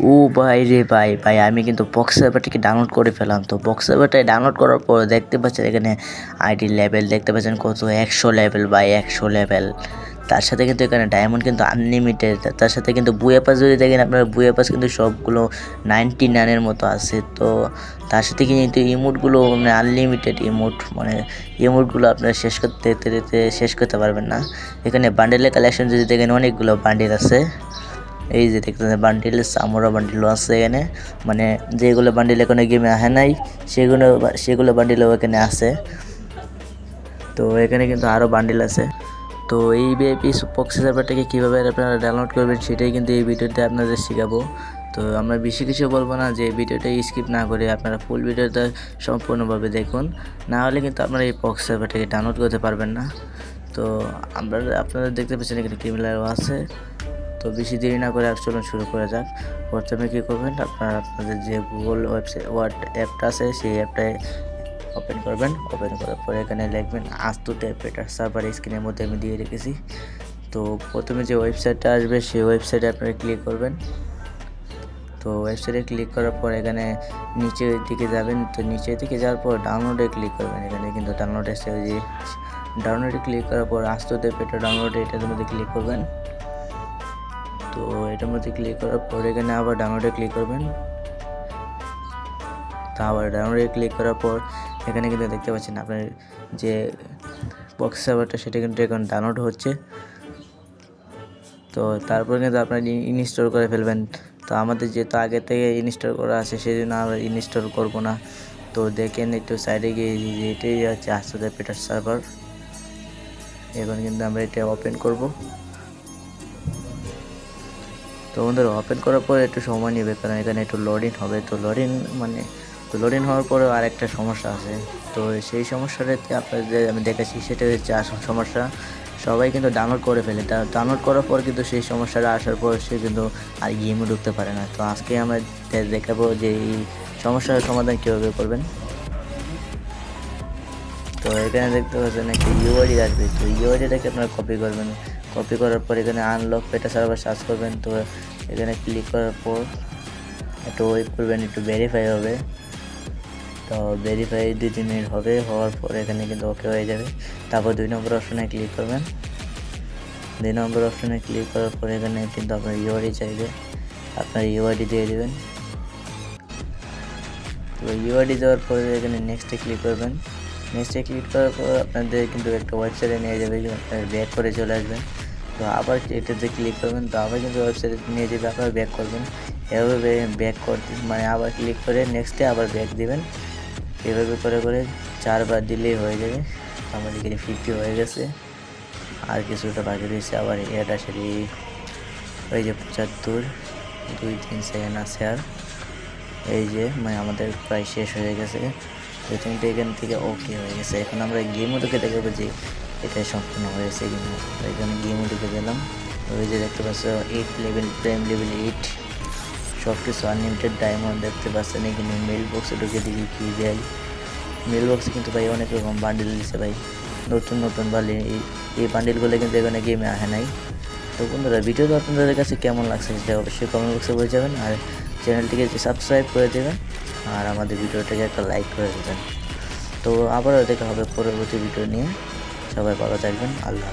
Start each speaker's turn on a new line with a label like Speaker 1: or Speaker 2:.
Speaker 1: ও ভাই রে ভাই ভাই আমি কিন্তু বক্স সার্ভারটিকে ডাউনলোড করে ফেলাম। তো বক্স সার্ভারটাই ডাউনলোড করার পর দেখতে পাচ্ছেন এখানে আইডি লেভেল দেখতে পাচ্ছেন কত 100 লেভেল বাই 100 লেভেল। তার সাথে কিন্তু এখানে ডায়মন্ড কিন্তু আনলিমিটেড। তার সাথে কিন্তু বুয়া পাস যদি দেখেন আপনারা বুয়া পাস কিন্তু সবগুলো 99 এর মতো আছে। তো তার সাথে কিন্তু ইমোটগুলো মানে আনলিমিটেড ইমোট, মানে ইমোটগুলো আপনারা শেষ করতে পারবেন না। এখানে বান্ডেলের কালেকশন যদি দেখেন অনেকগুলো বান্ডেল আছে। এই যে দেখতেছেন বান্ডিল, সামোরা বান্ডিলও আছে এখানে, মানে যেগুলো বান্ডিল এখানে গেমে আহে নাই সেগুলো বান্ডিলও এখানে আছে। তো এখানে কিন্তু আরও বান্ডিল আছে। তো এই ভিআইপি বক্স সার্ভারটাকে কীভাবে আপনারা ডাউনলোড করবেন সেটাই কিন্তু এই ভিডিওতে আপনাদের শেখাবো। তো আমরা বেশি কিছু বলবো না, যে ভিডিওটা স্কিপ না করে আপনারা ফুল ভিডিওটা সম্পূর্ণভাবে দেখুন, না হলে কিন্তু আপনারা এই বক্স সার্ভারটাকে ডাউনলোড করতে পারবেন না। তো আপনারা দেখতে পাচ্ছেন এখানে ক্রিমিনালও আছে। তো বেশি দেরি না করে চলুন শুরু করা যাক। প্রথমে কী করবেন, আপনাদের যে গুগল ওয়েবসাইট অ্যাপটা আছে সেই অ্যাপটায় ওপেন করবেন। ওপেন করার পরে এখানে লিখবেন আস্তুতে পেটার সার্ভার, স্ক্রিনের মধ্যে আমি দিয়ে রেখেছি। তো প্রথমে যে ওয়েবসাইটটা আসবে সেই ওয়েবসাইটে আপনারা ক্লিক করবেন। তো ওয়েবসাইটে ক্লিক করার পর এখানে নিচের দিকে যাবেন। তো নিচের দিকে যাওয়ার পর ডাউনলোডে ক্লিক করবেন। এখানে কিন্তু ডাউনলোড এসে ওই যে ডাউনলোডে ক্লিক করার পর আস্তুতে পেটার ডাউনলোডে এটার মধ্যে ক্লিক করবেন। তো এটার মধ্যে ক্লিক করার পর এখানে আবার ডাউনলোডে ক্লিক করবেন। তো আবার ডাউনলোডে ক্লিক করার পর এখানে কিন্তু দেখতে পাচ্ছেন আপনার যে বক্স সার্ভারটা সেটা কিন্তু এখন ডাউনলোড হচ্ছে। তো তারপর কিন্তু আপনার ইনস্টল করে ফেলবেন। তো আমাদের যেহেতু আগে থেকে ইনস্টল করা আছে সেই জন্য আমরা ইনস্টল করবো না। তো দেখেন একটু সাইডে গিয়ে এটাই হচ্ছে আস্তুতে পেটার সার্ভার। এখন কিন্তু আমরা এটা ওপেন করব। তো বন্ধুরা ওপেন করার পরে একটু সময় নেবে, কারণ এখানে একটু লোডিং হবে। তো লোডিং হওয়ার পরেও আরেকটা সমস্যা আছে। তো সেই সমস্যাটাতে আপনাদের আমি দেখাচ্ছি, সেটা হচ্ছে আসল সমস্যা। সবাই কিন্তু ডাউনলোড করে ফেলে, ডাউনলোড করার পর কিন্তু সেই সমস্যাটা আসার পর সে কিন্তু আর গেমও ঢুকতে পারে না। তো আজকে আমরা দেখাবো যে এই সমস্যার সমাধান কীভাবে করবেন। তো এখানে দেখতে পাচ্ছেন একটা ইউআইডি আসবে। তো ইউআইডিটাকে আপনারা কপি করবেন। কপি করার পর এখানে আনলক পেটা সার্ভার সার্চ করবেন। তো এখানে ক্লিক করার পর একটু ওয়েট করবেন, একটু ভেরিফাই হবে। তো ভেরিফাই 2-3 মিনিট হবে, হওয়ার পর এখানে কিন্তু ওকে হয়ে যাবে। তারপর 2 নম্বর অপশনে ক্লিক করবেন। 2 নম্বর অপশনে ক্লিক করার পর এখানে কিন্তু আপনার ইউআইডি চাইবে, আপনার ইউআইডি দিয়ে দেবেন। তো ইউআইডি দেওয়ার পরে এখানে নেক্সটে ক্লিক করবেন। নেক্সটে ক্লিক করার পর আপনাদের কিন্তু একটা ওয়েবসাইটে নিয়ে যাবে, আপনার ব্যাক করে চলে আসবেন। তো আবার এটাতে ক্লিক করবেন। তো আবার কিন্তু ওয়েবসাইটে নিয়ে যাবে, আপনার ব্যাক করবেন। এভাবে ব্যাক করতে মানে আবার ক্লিক করে নেক্সটে আবার ব্যাক দিবেন। এভাবে করে করে 4 বার দিলেই হয়ে যাবে। আমাদের এখানে 50 হয়ে গেছে, আর কিছুটা বাকি রয়েছে। আবার এটা সেটি ওই যে 75 2-3 সেকেন্ড আছে। আর এই যে মানে আমাদের প্রায় শেষ হয়ে গেছে। প্রথমটা এখান থেকে ওকে হয়ে গেছে। এখন আমরা গেমও ঢুকে দেখাবো যে এটাই সম্পূর্ণ হয়েছে কিনা। তো এখানে গেমও ঢুকে গেলাম। ওই যে দেখতে পাচ্ছ 8 লেভেল, প্রাইম লেভেল 8, সব কিছু আনলিমিটেড ডায়মন্ড দেখতে পাচ্ছেন। এখানে মেল বক্সে ঢুকে দেখি কী দেয়। মেল বক্সে কিন্তু ভাই অনেক রকম বান্ডিল দিচ্ছে ভাই, নতুন বান্ডিল। এই বান্ডিলগুলো কিন্তু এখানে গেমে আসে নাই। তো বন্ধুরা ভিডিওটা আপনাদের কাছে কেমন লাগছে সেটা অবশ্যই কমেন্ট বক্সে বলে যাবেন, আর চ্যানেলটিকে সাবস্ক্রাইব করে দেবেন, আর আমাদের ভিডিওটাকে একটা লাইক করে দেবেন। তো আবারও দেখা হবে পরবর্তী ভিডিও নিয়ে। সবাই ভালো থাকবেন। আল্লাহ।